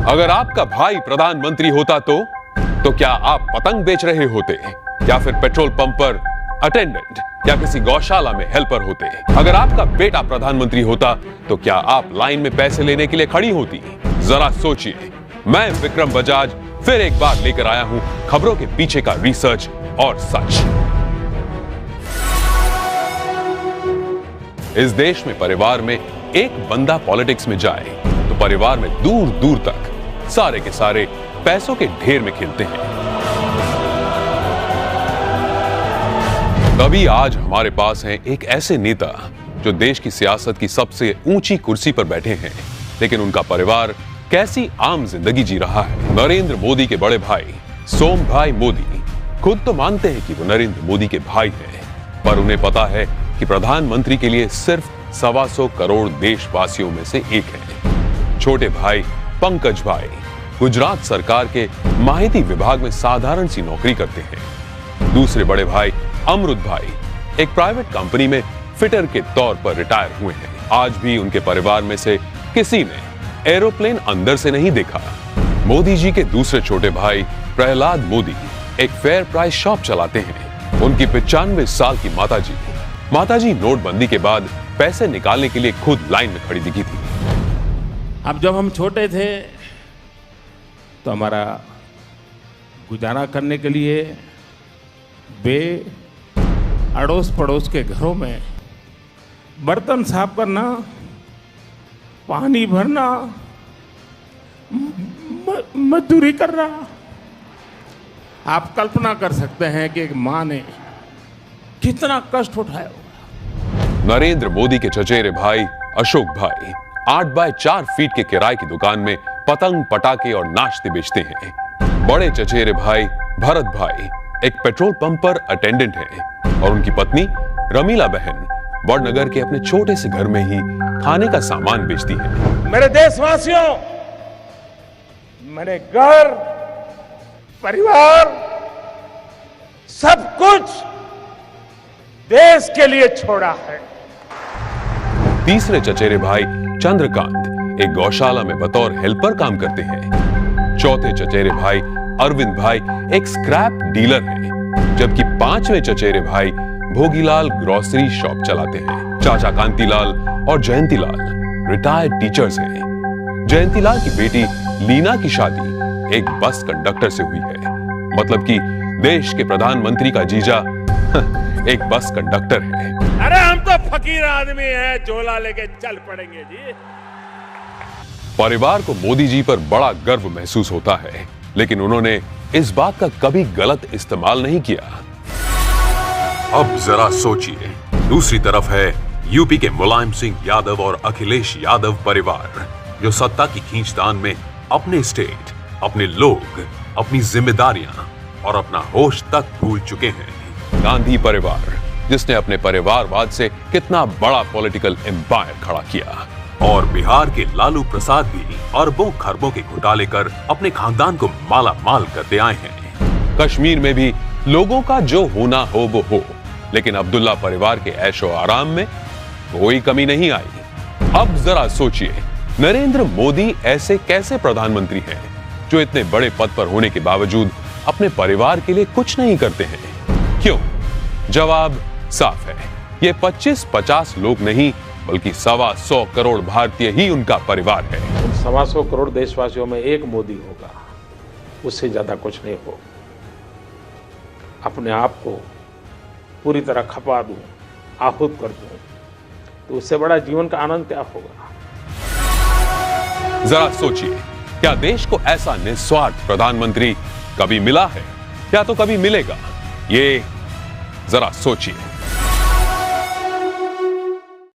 अगर आपका भाई प्रधानमंत्री होता तो क्या आप पतंग बेच रहे होते या फिर पेट्रोल पंप पर अटेंडेंट या किसी गौशाला में हेल्पर होते? अगर आपका बेटा प्रधानमंत्री होता तो क्या आप लाइन में पैसे लेने के लिए खड़ी होती? जरा सोचिए। मैं विक्रम बजाज फिर एक बार लेकर आया हूं खबरों के पीछे का रिसर्च और सच। इस देश में परिवार में एक बंदा पॉलिटिक्स में जाए तो परिवार में दूर दूर तक सारे के सारे पैसों के ढेर में खेलते हैं। तभी आज हमारे पास हैं एक ऐसे नेता जो देश की सियासत की सबसे ऊंची कुर्सी पर बैठे हैं, लेकिन उनका परिवार कैसी आम जिंदगी जी रहा है। नरेंद्र मोदी के बड़े भाई सोम भाई मोदी खुद तो मानते हैं कि वो नरेंद्र मोदी के भाई हैं, पर उन्हें पता है कि प्रधानमंत्री के लिए सिर्फ 125 करोड़ देशवासियों में से एक है। छोटे भाई पंकज भाई गुजरात सरकार के माहिती विभाग में साधारण सी नौकरी करते हैं। दूसरे बड़े भाई अमृत भाई एक प्राइवेट कंपनी में फिटर के तौर पर रिटायर हुए हैं। आज भी उनके परिवार में से किसी ने एरोप्लेन अंदर से नहीं देखा। मोदी जी के दूसरे छोटे भाई प्रहलाद मोदी एक फेयर प्राइस शॉप चलाते हैं। उनकी 95 साल की माताजी नोटबंदी के बाद पैसे निकालने के लिए खुद लाइन में खड़ी दिखी थी। अब जब हम छोटे थे तो हमारा गुजारा करने के लिए वे अड़ोस पड़ोस के घरों में बर्तन साफ करना, पानी भरना, मजदूरी करना। आप कल्पना कर सकते हैं कि एक मां ने कितना कष्ट उठाया होगा। नरेंद्र मोदी के चचेरे भाई अशोक भाई 8 बाय 4 फीट के किराए की दुकान में पतंग पटाखे और नाश्ते बेचते हैं। बड़े चचेरे भाई भरत भाई एक पेट्रोल पंप पर अटेंडेंट हैं और उनकी पत्नी रमीला बहन वडनगर के अपने छोटे से घर में ही खाने का सामान बेचती है। मेरे देशवासियों, मैंने घर, परिवार, सब कुछ देश के लिए छोड़ा है। तीसरे चचेरे भाई चंद्रकांत एक गौशाला में बतौर हेल्पर काम करते हैं। चौथे चचेरे भाई अरविंद भाई एक स्क्रैप डीलर हैं, जबकि पांचवें चचेरे भाई भोगीलाल ग्रोसरी शॉप चलाते हैं। चाचा कांतीलाल और जयंतीलाल रिटायर्ड टीचर्स हैं। जयंतीलाल की बेटी लीना की शादी एक बस कंडक्टर से हुई है, मतलब कि देश के प्रधानमंत्री का जीजा एक बस कंडक्टर है। अरे हम तो फकीर आदमी हैं, झोला लेके चल पड़ेंगे जी। परिवार को मोदी जी पर बड़ा गर्व महसूस होता है, लेकिन उन्होंने इस बात का कभी गलत इस्तेमाल नहीं किया। अब जरा सोचिए, दूसरी तरफ है यूपी के मुलायम सिंह यादव और अखिलेश यादव परिवार, जो सत्ता की खींचतान में अपने स्टेट, अपने लोग, अपनी जिम्मेदारियां और अपना होश तक भूल चुके हैं। गांधी परिवार, जिसने अपने परिवारवाद से कितना बड़ा पॉलिटिकल एम्पायर खड़ा किया, और बिहार के लालू प्रसाद भी अरबों खरबों के घोटाले कर अपने खानदान को माला माल करते आए हैं। कश्मीर में भी लोगों का जो होना हो वो हो, लेकिन अब्दुल्ला परिवार के ऐशो आराम में कोई कमी नहीं आई। अब जरा सोचिए, नरेंद्र मोदी ऐसे कैसे प्रधानमंत्री हैं जो इतने बड़े पद पर होने के बावजूद अपने परिवार के लिए कुछ नहीं करते हैं? क्यों? जवाब साफ है, ये 25-50 लोग नहीं बल्कि 125 करोड़ भारतीय ही उनका परिवार है। 125 करोड़ देशवासियों में एक मोदी होगा, उससे ज्यादा कुछ नहीं हो। अपने आप को पूरी तरह खपा दूं, आहूत कर दूं, तो उससे बड़ा जीवन का आनंद क्या होगा? जरा सोचिए, क्या देश को ऐसा निस्वार्थ प्रधानमंत्री कभी मिला है या तो कभी मिलेगा? ये जरा सोचिए।